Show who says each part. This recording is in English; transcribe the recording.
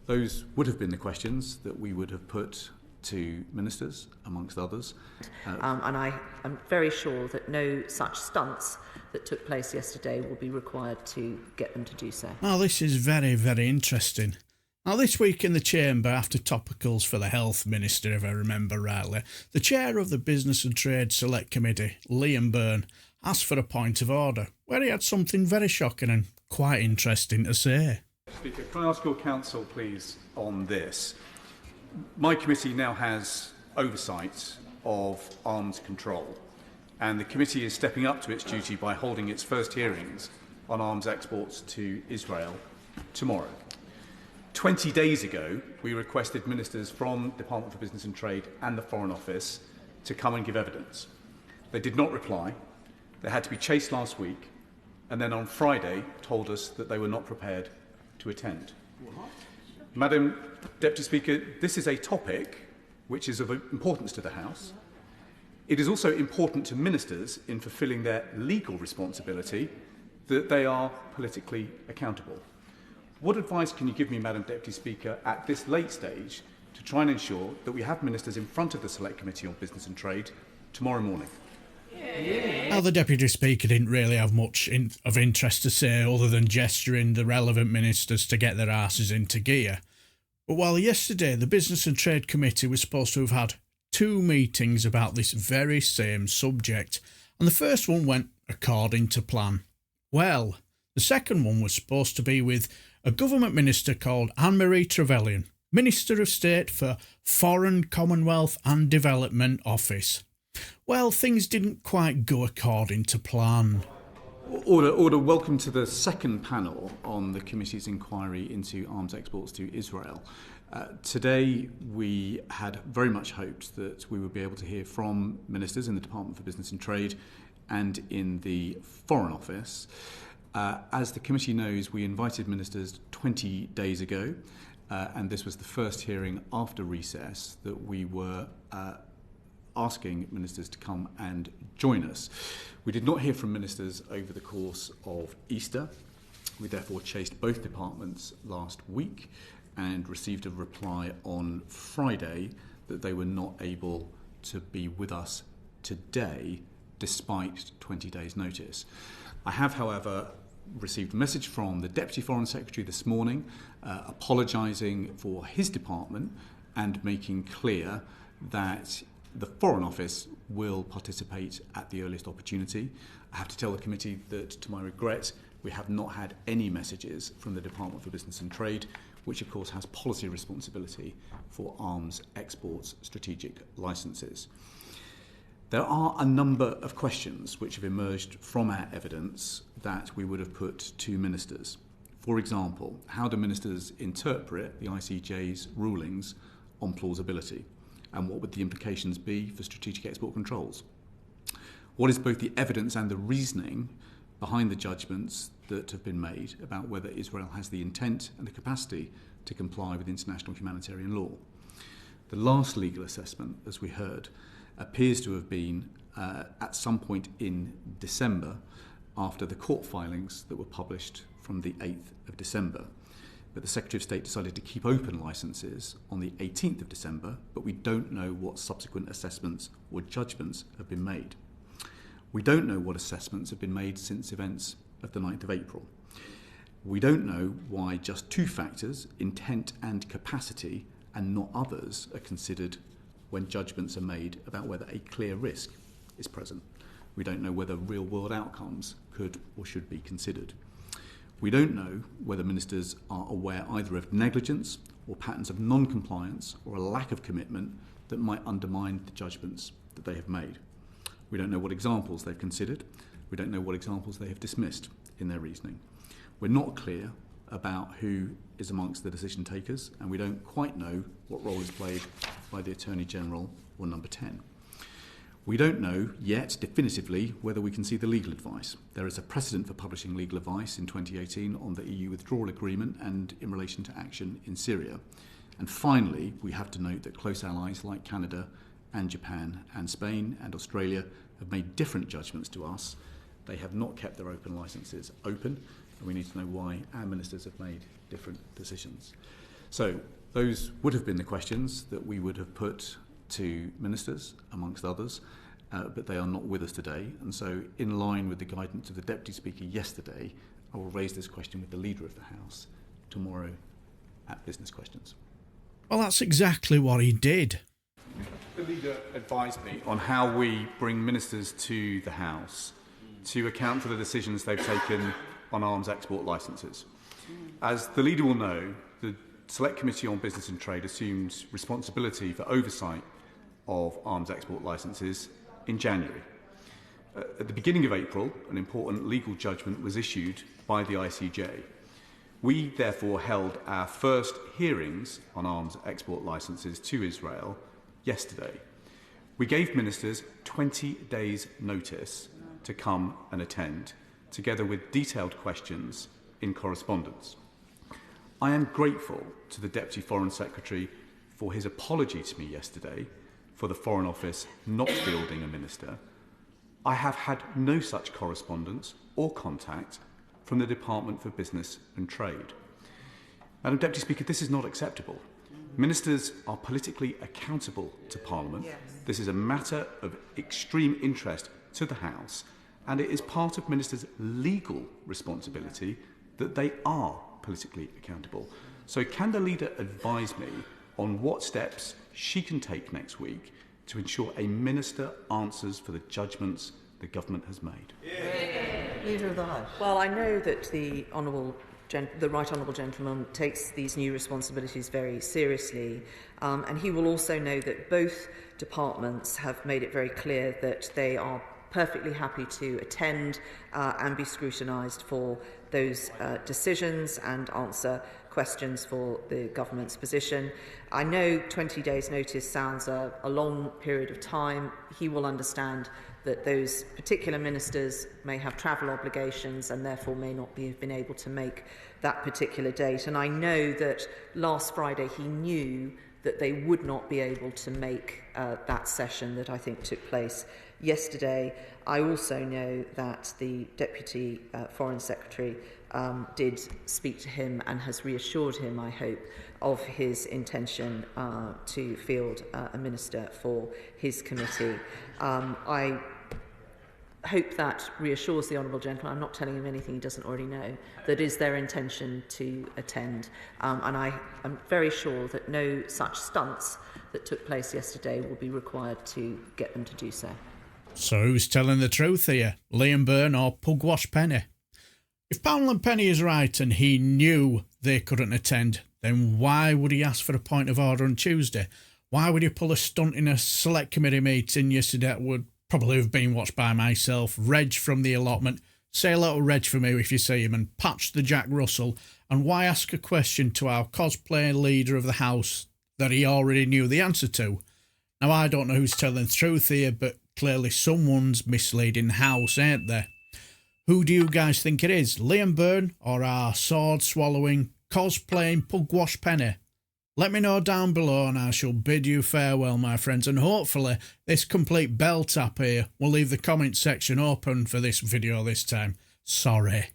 Speaker 1: Those would have been the questions that we would have put to ministers, amongst others.
Speaker 2: And I am very sure that no such stunts that took place yesterday will be required to get them to do so.
Speaker 3: Now, this is very, very interesting. Now, this week in the Chamber, after topicals for the Health Minister, if I remember rightly, the Chair of the Business and Trade Select Committee, Liam Byrne, asked for a point of order, where he had something very shocking and quite interesting to say.
Speaker 1: Speaker, can I ask your counsel, please, on this? My committee now has oversight of arms control, and the committee is stepping up to its duty by holding its first hearings on arms exports to Israel tomorrow. 20 days ago, we requested ministers from the Department for Business and Trade and the Foreign Office to come and give evidence. They did not reply. They had to be chased last week, and then on Friday told us that they were not prepared to attend. What? Madam Deputy Speaker, this is a topic which is of importance to the House. It is also important to ministers in fulfilling their legal responsibility that they are politically accountable. What advice can you give me, Madam Deputy Speaker, at this late stage to try and ensure that we have ministers in front of the Select Committee on Business and Trade tomorrow morning?
Speaker 3: Now, the Deputy Speaker didn't really have much of interest to say other than gesturing the relevant ministers to get their arses into gear. But while yesterday the Business and Trade Committee was supposed to have had 2 meetings about this very same subject, and the first one went according to plan. Well, the second one was supposed to be with a government minister called Anne-Marie Trevelyan, Minister of State for Foreign, Commonwealth and Development Office. Well, things didn't quite go according to plan.
Speaker 1: Order. Welcome to the second panel on the committee's inquiry into arms exports to Israel. Today, we had very much hoped that we would be able to hear from ministers in the Department for Business and Trade and in the Foreign Office. As the committee knows, we invited ministers 20 days ago, and this was the first hearing after recess that we were asking ministers to come and join us. We did not hear from ministers over the course of Easter. We therefore chased both departments last week and received a reply on Friday that they were not able to be with us today despite 20 days' notice. I have, however, received a message from the Deputy Foreign Secretary this morning apologising for his department and making clear that the Foreign Office will participate at the earliest opportunity. I have to tell the committee that, to my regret, we have not had any messages from the Department for Business and Trade, which of course has policy responsibility for arms exports strategic licences. There are a number of questions which have emerged from our evidence that we would have put to ministers. For example, how do ministers interpret the ICJ's rulings on plausibility? And what would the implications be for strategic export controls? What is both the evidence and the reasoning behind the judgments that have been made about whether Israel has the intent and the capacity to comply with international humanitarian law? The last legal assessment, as we heard, appears to have been at some point in December after the court filings that were published from the 8th of December. But the Secretary of State decided to keep open licences on the 18th of December, but we don't know what subsequent assessments or judgments have been made. We don't know what assessments have been made since events of the 9th of April. We don't know why just 2 factors, intent and capacity, and not others, are considered when judgments are made about whether a clear risk is present. We don't know whether real-world outcomes could or should be considered. We don't know whether ministers are aware either of negligence or patterns of non-compliance or a lack of commitment that might undermine the judgments that they have made. We don't know what examples they've considered. We don't know what examples they have dismissed in their reasoning. We're not clear about who is amongst the decision takers, and we don't quite know what role is played by the Attorney General or Number 10. We don't know yet definitively whether we can see the legal advice. There is a precedent for publishing legal advice in 2018 on the EU withdrawal agreement and in relation to action in Syria. And finally, we have to note that close allies like Canada and Japan and Spain and Australia have made different judgments to us. They have not kept their open licences open, and we need to know why our ministers have made different decisions. So those would have been the questions that we would have put to ministers, amongst others, but they are not with us today. And so in line with the guidance of the Deputy Speaker yesterday, I will raise this question with the Leader of the House tomorrow at Business Questions.
Speaker 3: Well, that's exactly what he did.
Speaker 1: The Leader advised me on how we bring ministers to the House to account for the decisions they've taken on arms export licences. As the Leader will know, the Select Committee on Business and Trade assumed responsibility for oversight of arms export licences in January. At the beginning of April, an important legal judgment was issued by the ICJ. We therefore held our first hearings on arms export licences to Israel yesterday. We gave ministers 20 days' notice to come and attend, together with detailed questions in correspondence. I am grateful to the Deputy Foreign Secretary for his apology to me yesterday for the Foreign Office not fielding a minister. I have had no such correspondence or contact from the Department for Business and Trade. Madam Deputy Speaker, this is not acceptable. Ministers are politically accountable to Parliament. Yes. This is a matter of extreme interest to the House, and it is part of ministers' legal responsibility that they are politically accountable. So can the Leader advise me on what steps she can take next week to ensure a minister answers for the judgments the government has made?
Speaker 2: Leader of the House. Well, I know that the Right Honourable Gentleman takes these new responsibilities very seriously, and he will also know that both departments have made it very clear that they are perfectly happy to attend and be scrutinised for those decisions and answer questions for the government's position. I know 20 days' notice sounds a long period of time. He will understand that those particular ministers may have travel obligations and therefore may not have been able to make that particular date. And I know that last Friday he knew that they would not be able to make that session that I think took place yesterday. I also know that the Deputy Foreign Secretary did speak to him and has reassured him, I hope, of his intention to field a minister for his committee. I hope that reassures the Honourable Gentleman. I'm not telling him anything he doesn't already know. That is their intention to attend. And I am very sure that no such stunts that took place yesterday will be required to get them to do so.
Speaker 3: So who's telling the truth here? Liam Byrne or Pugwash Penny? If Poundland Penny is right and he knew they couldn't attend, then why would he ask for a point of order on Tuesday? Why would he pull a stunt in a select committee meeting yesterday that would probably have been watched by myself, Reg from the allotment, say a little Reg for me if you see him, and patch the Jack Russell? And why ask a question to our cosplay Leader of the House that he already knew the answer to? Now, I don't know who's telling the truth here, but clearly someone's misleading the House, ain't there? Who do you guys think it is, Liam Byrne or our sword-swallowing, cosplaying Pugwash Penny? Let me know down below and I shall bid you farewell, my friends, and hopefully this complete bell tap here will leave the comment section open for this video this time. Sorry.